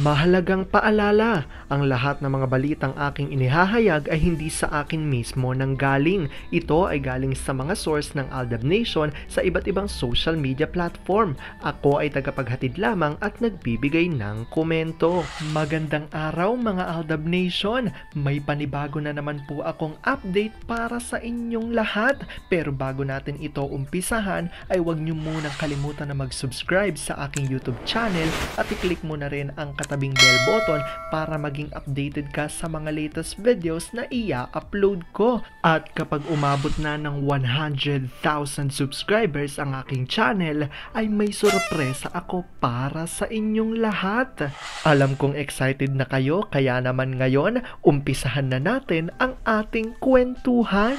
Mahalagang paalala, ang lahat ng mga balitang aking inihahayag ay hindi sa akin mismo nanggaling. Ito ay galing sa mga source ng Aldab Nation sa iba't ibang social media platform. Ako ay tagapaghatid lamang at nagbibigay ng komento. Magandang araw mga Aldab Nation! May panibago na naman po akong update para sa inyong lahat. Pero bago natin ito umpisahan ay huwag niyo munang kalimutan na mag-subscribe sa aking YouTube channel at i-click mo na rin ang katabing bell button para maging updated ka sa mga latest videos na i-upload ko. At kapag umabot na ng 100,000 subscribers ang aking channel, ay may sorpresa ako para sa inyong lahat. Alam kong excited na kayo, kaya naman ngayon, umpisahan na natin ang ating kwentuhan.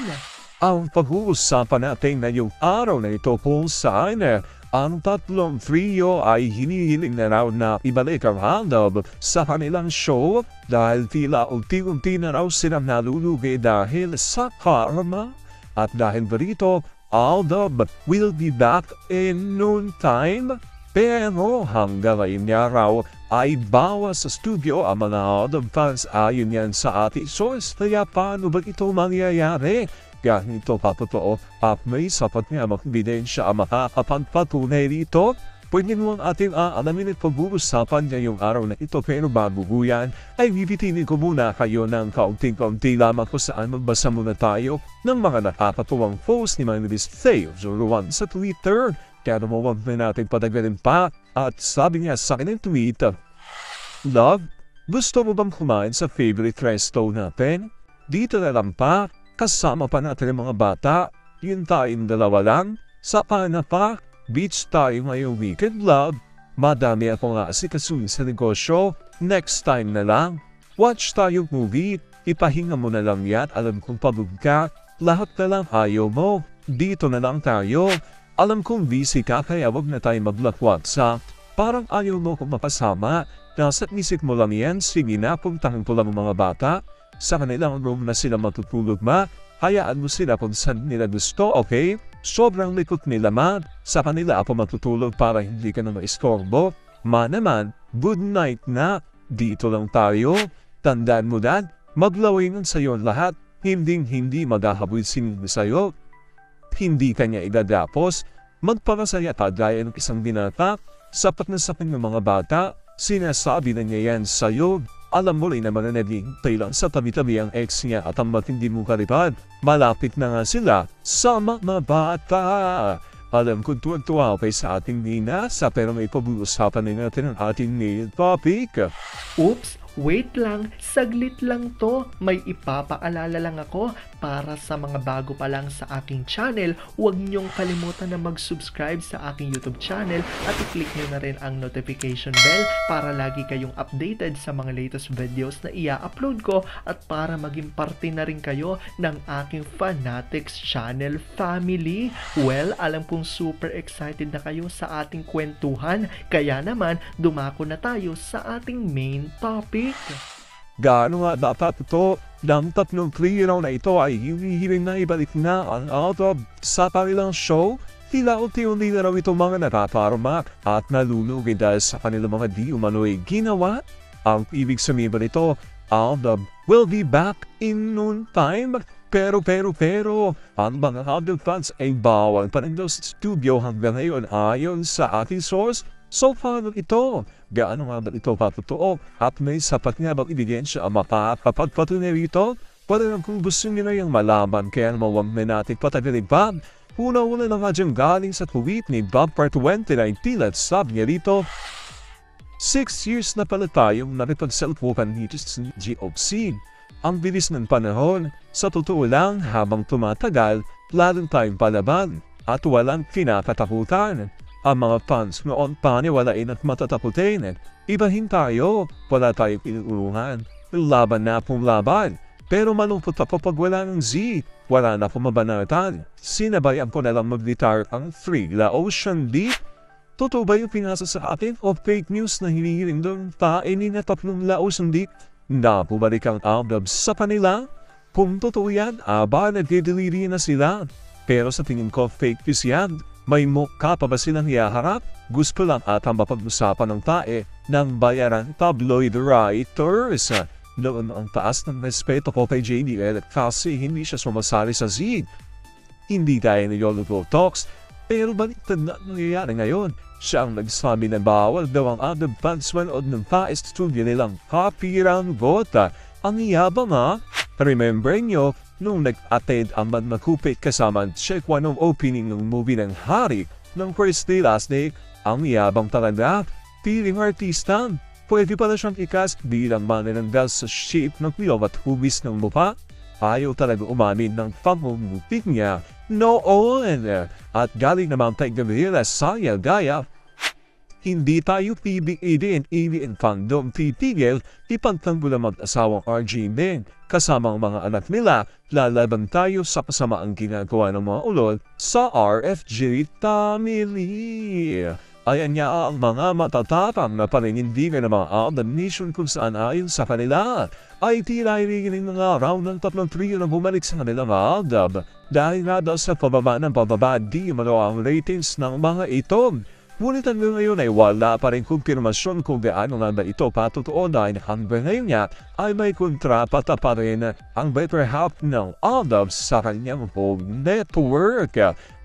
Ang pag-uusapan natin ngayong araw na ito kung saan ang tatlong trio ay hinihiling na raw na ibalik ang Aldab sa kanilang show dahil tila unti-unti na raw silang nalulugi dahil sa karma. At dahil dito, Aldab will be back in no time. Pero hanggang ngayon niya raw ay bawas sa studio ang mga Aldab fans ayon yan sa ating source. Kaya paano ba ito mangyayari? Kahit ito patotoo at may sapat nga ebidensya ang makakapagpatunay rito, pwede mo ang ating aalamin at pag-uusapan ngayong araw na ito. Pero bago yan, ay bibitinin ko muna kayo ng kaunting-kaunti lamang kung saan magbasa muna tayo ng mga nakakatuwang post ni Manibis Theo01 sa Twitter. Kaya naman na natin patagalin pa at sabi niya sa akin ng tweet, "Love, gusto mo bang kumain sa favorite resto natin? Dito na lang pa. Kasama pa natin ang mga bata, yun tayong dalawa lang. Saka na pa, beach tayo ngayong weekend, love. Madami ako nga asikasuhin sa negosyo, next time na lang. Watch tayong movie, ipahinga mo na lang yan, alam kong pagod ka. Lahat na lang ayaw mo, dito na lang tayo. Alam kong busy ka kaya wag na tayo mag-WhatsApp. Parang ayaw mo kong mapasama, nasa isip mo lang yan, sige na puntahan ko lang ang mga bata. Sa kanilang room na sila matutulog hayaan mo sila kung saan nila gusto, okay? Sobrang likot nila sa kanila ako matutulog para hindi ka na ma-iskorbo. Naman, good night na, dito lang tayo. Tandaan mo dad, maglawingan sa'yo lahat, hindi maghahabol sinili sa'yo. Hindi kanya idadapos, magpapasaya gaya ng isang binata, sapat na sapat ng mga bata, sinasabi na niya yan sa'yo. Alam mo rin naman na naghihintay lang sa tabi-tabi ang ex niya at ang matindi mong karipad. Malapit na nga sila sa mga bata. Alam ko tuwa kay sa ating ninasa pero may pag-uusapan na natin ang ating main topic. Oops! Wait lang, saglit lang to. May ipapaalala lang ako para sa mga bago pa lang sa aking channel. Huwag niyong kalimutan na mag-subscribe sa aking YouTube channel at i-click niyo na rin ang notification bell para lagi kayong updated sa mga latest videos na i-upload ko at para maging parte na rin kayo ng aking Fanatics channel family. Well, alam kong super excited na kayo sa ating kwentuhan, kaya naman dumako na tayo sa ating main topic. Gaano nga dapat ito ng tatlong trio na ito ay hinihiling na ibalik na ang Aldab sa kanilang show? Tila unti-unti na raw itong mga natatarmak at nalulugi dahil sa kanilang mga di umano'y ginawa. Ang ibig sabihin ba nito, Aldab will be back in no time? Pero, ang mga Aldab fans ay bawal pa rin daw sa studio hanggang ngayon ayon sa ating source. So paano ito? Gaano nga ba ito patotoo? At may sapat nga bang ebidensya ang makakapagpatunay rito? Wala lang kung gusto nyo na yung malaman kaya mawag na natin patagalin pa. Una-una na nga dyan galing sa tweet ni Bob Part 2019 at sabi niya rito, 6 years na pala tayong nakipagselfukan dito sa GOC. Ang bilis ng panahon, sa totoo lang habang tumatagal, lalong tayong palaban at walang kinakatakutan. Ang mga fans noon paniwalain at matataputin. Ibahin tayo, wala tayong inuulungan. Laban na pong laban. Pero malungkot ako pag wala ng Z. Wala na pong mabanatan. Sinabayan ko na lang mag-retire ang 3 La Ocean Deep. Totoo ba yung pinasa sa atin o fake news na hinihiling doon painin na 3 La Ocean Deep? Napubalik ang Aldab sa kanila? Kung totoo yan, nagdideliri na sila. Pero sa tingin ko fake news yan. May mukha pa ba silang ihaharap? Gusto lang at ang mapag-usapan ng tae ng bayaran tabloid writers. Noon ang taas ng respeto ko kay JDL kasi hindi siya sumasali sa Zig. Hindi tayo ni Yolo Talks, pero baliktad na nangyayari ngayon. Siya ang nagsabi na bawal daw ang other fans manood ng tae studio nilang kapirang gota. Ang yabang ha? Remember nyo, nung nag-attend ang Magmakupit kasama ang check one ng opening ng movie ng Hari ng first day last day, ang yabang talaga. Piling artista, pwede pala siyang ikas bilang manananggal sa shape ng pilog at hubis ng mukha. Ayaw talaga umamin ng pamumutik niya noon. At galing naman kay Gabriela Saya Gaya, hindi tayo PBA&ABN fandom titigil, ipagtanggol ang mag-asawang RJ Meng kasama ang mga anak nila, lalaban tayo sa kasamaang ginagawa ng mga ulol sa RFJ family. Ayan nga ang mga matatatang na paninindigan ng mga Aldab Nation kung saan ayon sa kanila ay tila hinihiling mga araw ng 3 trilyon na bumalik sa kanilang Aldab dahil nga daw sa pababa di ang ratings ng mga ito. Ngunit hanggang ngayon ay wala pa rin kumpirmasyon kung gaano nga ba ito patotoo dahil hanggang ngayon niya ay may kontrapata pa rin ang better half ng Aldab sa kanyang home network.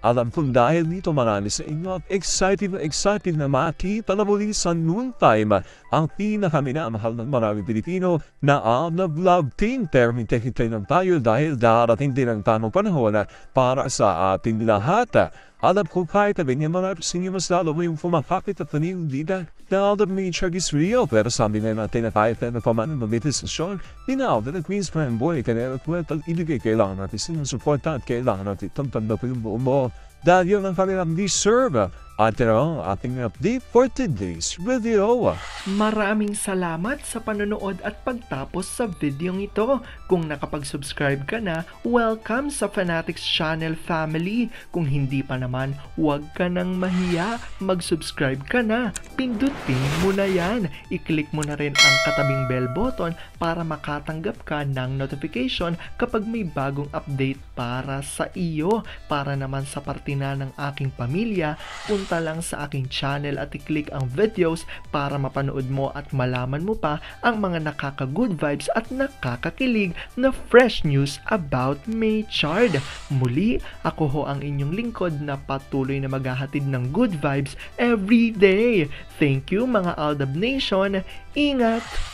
Alam kong dahil dito marami sa inyo excited na makita na muli sa noon time ang pinakaminamahal ng marami Pilipino na Aldab Love Team. Pero hintay lang tayo dahil darating din ang tamang panahon para sa ating lahat. Alam ko kahit sabi niya marami sa inyo mas lalo mo yung pumakapit at panindigan na Aldab Nature is real. Pero sabi nga natin na kahit na paman ng meditasyon, tinawag na Queen's Prime Boy kaya at ibigay kailangan natin sinusuporta at kailangan natin tanda po yung buong mo. Dahil yun ang kanilang deserve. At ang ating update for today's video. Maraming salamat sa panonood at pagtapos sa videong ito. Kung nakapag-subscribe ka na, welcome sa Fanatics Channel family. Kung hindi pa naman, huwag ka nang mahiya. Mag-subscribe ka na. Pindutin mo na yan. I-click mo na rin ang katabing bell button para makatanggap ka ng notification kapag may bagong update para sa iyo. Para naman sa parte na ng aking pamilya, punta lang sa aking channel at i-click ang videos para mapanood mo at malaman mo pa ang mga nakaka-good vibes at nakakakilig na fresh news about Maychard. Muli, ako ho ang inyong lingkod na patuloy na maghahatid ng good vibes every day. Thank you mga Aldab Nation. Ingat!